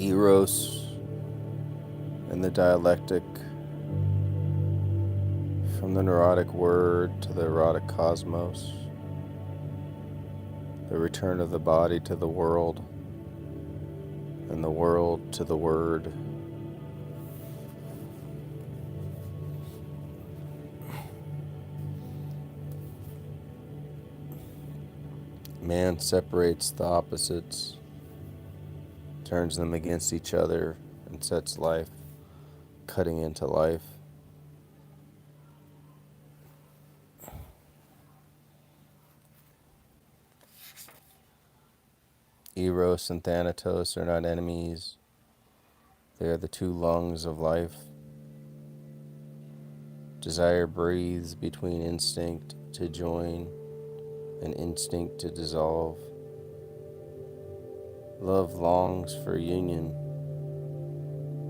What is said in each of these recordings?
Eros and the dialectic, from the neurotic word to the erotic cosmos, the return of the body to the world, and the world to the word. Man separates the opposites, turns them against each other, and sets life cutting into life. Eros and Thanatos are not enemies. They are the two lungs of life. Desire breathes between instinct to join and instinct to dissolve. Love longs for union.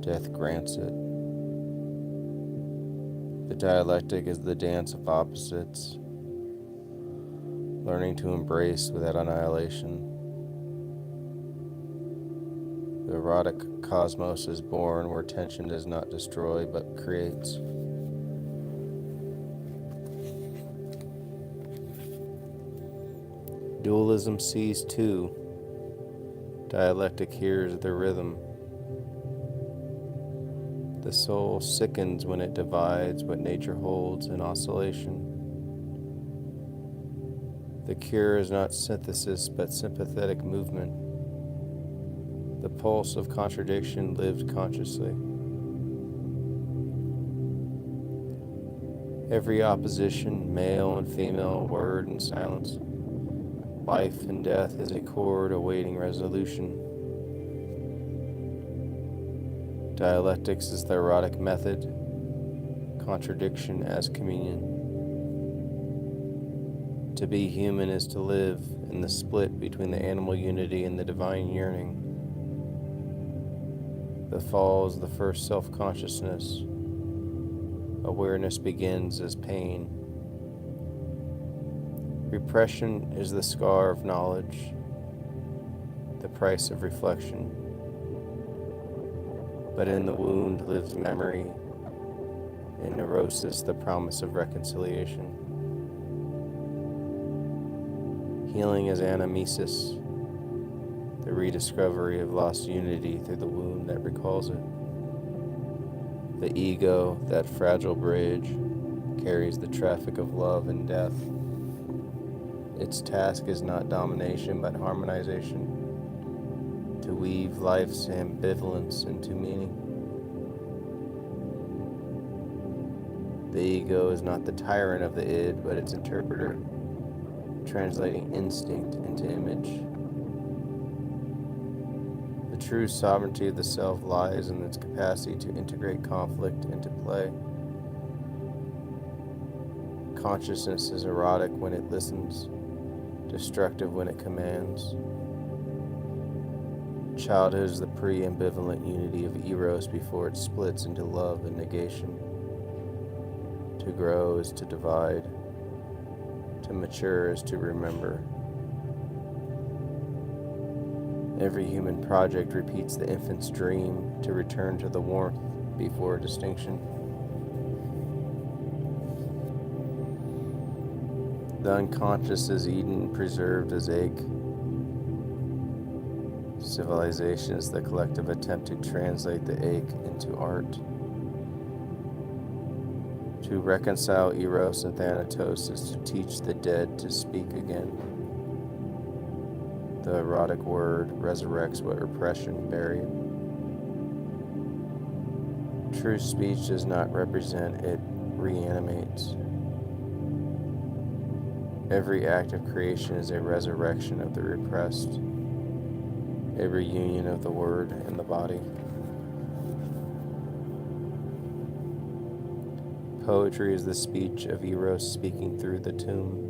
Death grants it. The dialectic is the dance of opposites, learning to embrace without annihilation. The erotic cosmos is born where tension does not destroy but creates. Dualism sees too. Dialectic hears the rhythm. The soul sickens when it divides what nature holds in oscillation. The cure is not synthesis but sympathetic movement. The pulse of contradiction lived consciously. Every opposition, male and female, word and silence, life and death is a chord awaiting resolution. Dialectics is the erotic method, contradiction as communion. To be human is to live in the split between the animal unity and the divine yearning. The fall is the first self-consciousness. Awareness begins as pain. Repression is the scar of knowledge, the price of reflection. But in the wound lives memory, in neurosis the promise of reconciliation. Healing is anamnesis, the rediscovery of lost unity through the wound that recalls it. The ego, that fragile bridge, carries the traffic of love and death. Its task is not domination but harmonization, to weave life's ambivalence into meaning. The ego is not the tyrant of the id, but its interpreter, translating instinct into image. The true sovereignty of the self lies in its capacity to integrate conflict into play. Consciousness is erotic when it listens, destructive when it commands. Childhood is the pre-ambivalent unity of Eros before it splits into love and negation. To grow is to divide. To mature is to remember. Every human project repeats the infant's dream to return to the warmth before distinction. The unconscious is Eden, preserved as egg. Civilization is the collective attempt to translate the egg into art. To reconcile Eros and Thanatos is to teach the dead to speak again. The erotic word resurrects what repression buried. True speech does not represent, it reanimates. Every act of creation is a resurrection of the repressed, a reunion of the word and the body. Poetry is the speech of Eros speaking through the tomb.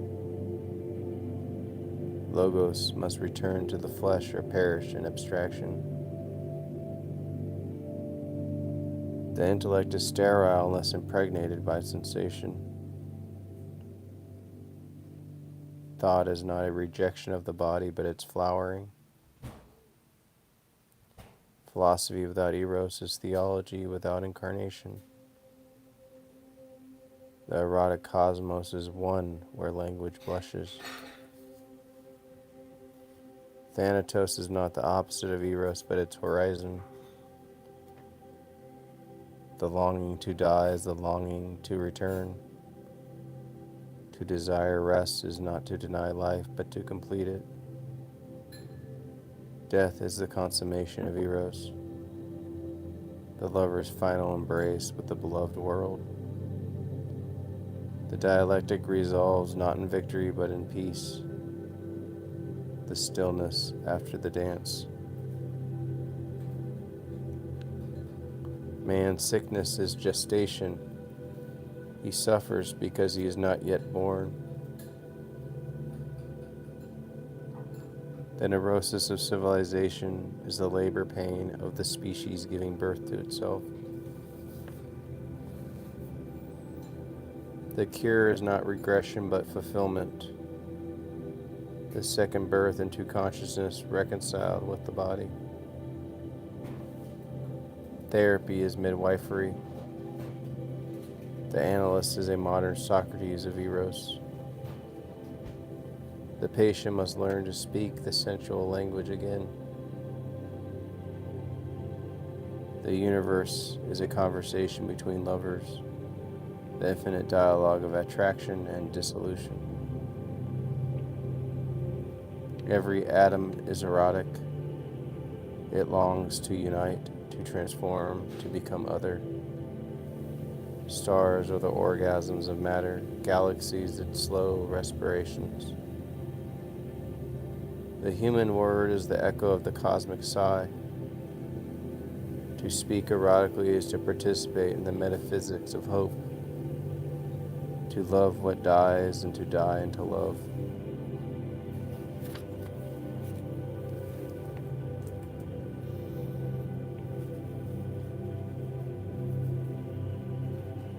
Logos must return to the flesh or perish in abstraction. The intellect is sterile unless impregnated by sensation. Thought is not a rejection of the body, but its flowering. Philosophy without eros is theology without incarnation. The erotic cosmos is one where language blushes. Thanatos is not the opposite of eros, but its horizon. The longing to die is the longing to return. To desire rest is not to deny life, but to complete it. Death is the consummation of eros, the lover's final embrace with the beloved world. The dialectic resolves not in victory, but in peace. The stillness after the dance. Man's sickness is gestation. He suffers because he is not yet born. The neurosis of civilization is the labor pain of the species giving birth to itself. The cure is not regression but fulfillment. The second birth into consciousness reconciled with the body. Therapy is midwifery. The analyst is a modern Socrates of eros. The patient must learn to speak the sensual language again. The universe is a conversation between lovers, the infinite dialogue of attraction and dissolution. Every atom is erotic. It longs to unite, to transform, to become other. Stars are the orgasms of matter, galaxies its slow respirations. The human word is the echo of the cosmic sigh. To speak erotically is to participate in the metaphysics of hope. To love what dies and to die into love.